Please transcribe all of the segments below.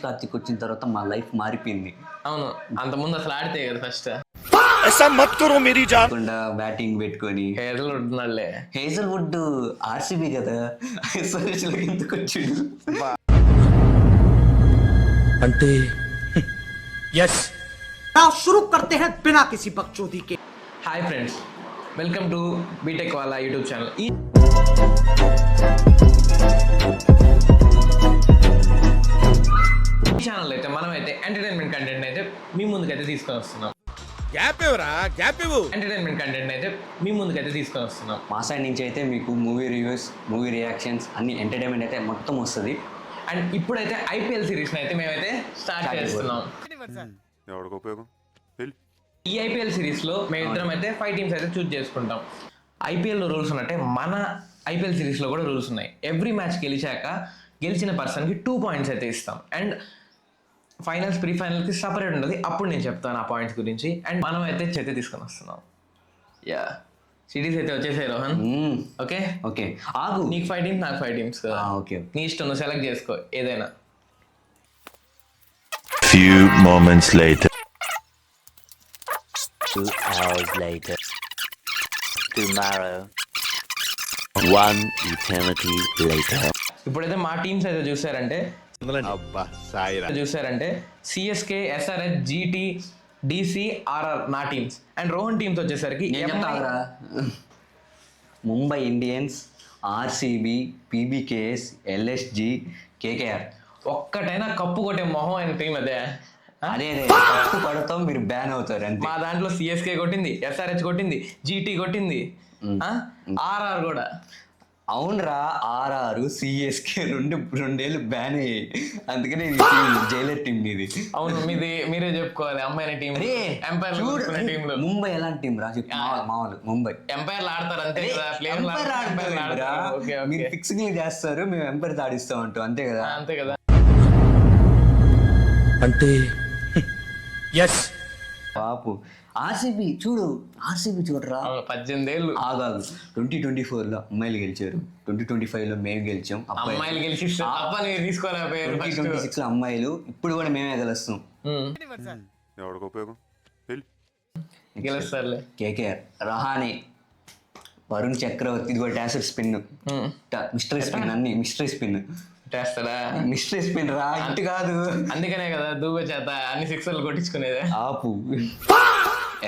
కార్తిక్ వచ్చిన తర్వాత మా లైఫ్ మారిపోయింది. అవును, అంత ముందు అసలు ఆడితే కదా ఫస్ట్ బ్యాటింగ్ పెట్టుకొని హేజల్వుడ్ ఆర్సీబీ కదా, ఎందుకు వచ్చాడు అంటే शुरू करते हैं बिना किसी बकचोदी के। Hi friends, welcome to BTech వాళ్ళ యూట్యూబ్ ఛానల్. ఈ ఛానల్ అయితే మనమైతే ఎంటర్టైన్మెంట్ కంటెంట్ అయితే మీ ముందుకైతే తీసుకొని వస్తున్నాం. ఎంటర్టైన్మెంట్ కంటెంట్ అయితే మీ ముందుకైతే తీసుకొని వస్తున్నాం. మా సైడ్ నుంచి అయితే మీకు మూవీ రివ్యూస్, మూవీ రియాక్షన్స్ అన్ని ఎంటర్టైన్మెంట్ అయితే మొత్తం వస్తుంది. అండ్ ఇప్పుడైతే ఐపీఎల్ సిరీస్ అయితే మేమైతే స్టార్ట్ చేస్తున్నాం. ఈ ఐపీఎల్ సిరీస్ లో మేమిద్దరం అయితే 5 టీమ్స్ అయితే చూస్ చేసుకుంటాం. ఐపీఎల్ లో రూల్స్ ఉన్నట్టే మన ఐపీఎల్ సిరీస్ లో కూడా రూల్స్ ఉన్నాయి. ఎవ్రీ మ్యాచ్ గెలిచాక గెలిచిన పర్సన్ కి 2 పాయింట్స్ అయితే ఇస్తాం. అండ్ ఫైనల్స్, ప్రీ ఫైనల్ కి సపరేట్ ఉంటుంది. అప్పుడు నేను చెప్తాను ఆ పాయింట్స్ గురించి. అండ్ మనం అయితే చేతి తీసుకొని వస్తున్నాం. యా, సిరీస్ అయితే వచ్చేసాయి రోహన్. ఓకే ఓకే ఆగు, నీకు 5 టీమ్స్, నాకు 5 టీమ్స్. ఓకే, నీ ఇష్టం, నువ్వు సెలెక్ట్ చేసుకో ఏదైనా. few moments later 2 hours later. Tomorrow. 1 eternity later. ఇప్పుడైతే మా టీమ్స్ అయితే చూసారంటే CSK, SRH, GT, DC, RR నా టీమ్స్. అండ్ రోహన్ టీమ్స్ వచ్చేసరికి Mumbai Indians, RCB, PBKS, LSG, KKR. ఒక్కటైనా కప్పు కొట్టే మొహం అయిన టీం అదే. అదే కప్పు కొడతాం, మీరు బ్యాన్ అవుతారు అంతే. మా దాంట్లో సిఎస్కే కొట్టింది, ఎస్ఆర్హెచ్ కొట్టింది, జీటీ కొట్టింది, ఆర్ఆర్ కూడా. అవునరా, ఆర్ఆర్, సిఎస్కే రెండేళ్ళు బ్యాన్ అయ్యాయి. అందుకనే జైలర్ టీం ఇది. అవును, మీరే చెప్పుకోవాలి. అమ్మాయిన టీం, ఎంపైర్ టీంలో ముంబై ఎలాంటి టీం రా? మామూలు ముంబై ఎంపైర్లు ఆడతారు అంతే కదా. మీరు ఫిక్సింగ్ చేస్తారు, మేము ఎంపైర్ ఆడిస్తా ఉంటాం అంతే కదా. అంతే కదా. అంటే పాపు ఆర్సీబీ చూడరా, 18 ఏళ్ళు ఆగాదు. 2024లో అమ్మాయిలు గెలిచారు, 2025లో మేము గెలిచాం. అమ్మాయిలు గెలిచి 2026లో అమ్మాయిలు, ఇప్పుడు కూడా మేమే గెలుస్తాం. గెలుస్తారులే. కేకేఆర్, రహానే, వరుణ్ చక్రవర్తి, ఇది కూడా టాసర్ స్పిన్, మిస్టరీ స్పిన్, అన్ని మిస్టరీ స్పిన్ చేస్తాడా. మిస్టరీ స్పిన్ రా, ఇటు కాదు. అందుకనే కదా దూబే చేత అన్ని సిక్సర్లు కొట్టించుకునేదే. ఆపు.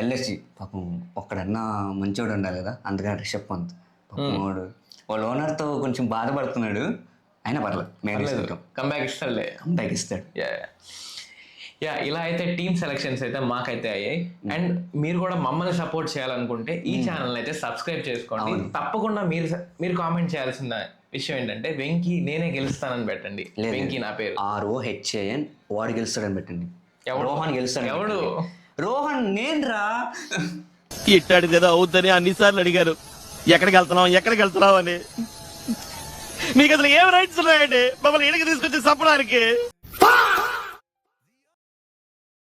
ఎల్ఎస్జి పాపం ఒక్కడన్నా మంచోడు ఉండాలి కదా, అందుకని రిషబ్ పంత్ పాపం వాడు వాళ్ళ ఓనర్తో కొంచెం బాధపడుతున్నాడు. అయినా పర్లేదు, మేము కంబ్యాక్ ఇస్తాడు. యా, ఇలా అయితే టీమ్ సెలక్షన్స్ అయితే మాకైతే అయ్యాయి. అండ్ మీరు కూడా మమ్మల్ని సపోర్ట్ చేయాలనుకుంటే ఈ ఛానల్ అయితే సబ్స్క్రైబ్ చేసుకోండి. తప్పకుండా మీరు కామెంట్ చేయాల్సిన విషయం ఏంటంటే, వెంకీ నేనే గెలుస్తానని పెట్టండి. వెంకీ నా పేరు ROHAN, వాడు గెలుస్తాడని పెట్టండి. రోహన్ గెలుస్తాడు. ఎవడు? రోహన్ నేను రా. ఇట్టాడు కదా అవుద్దని అన్నిసార్లు అడిగారు, ఎక్కడికి వెళ్తున్నావు అని. మీకు అసలు ఏం రైట్స్ ఉన్నాయండి మమ్మల్ని ఇక్కడికి తీసుకొచ్చి చంపడానికి?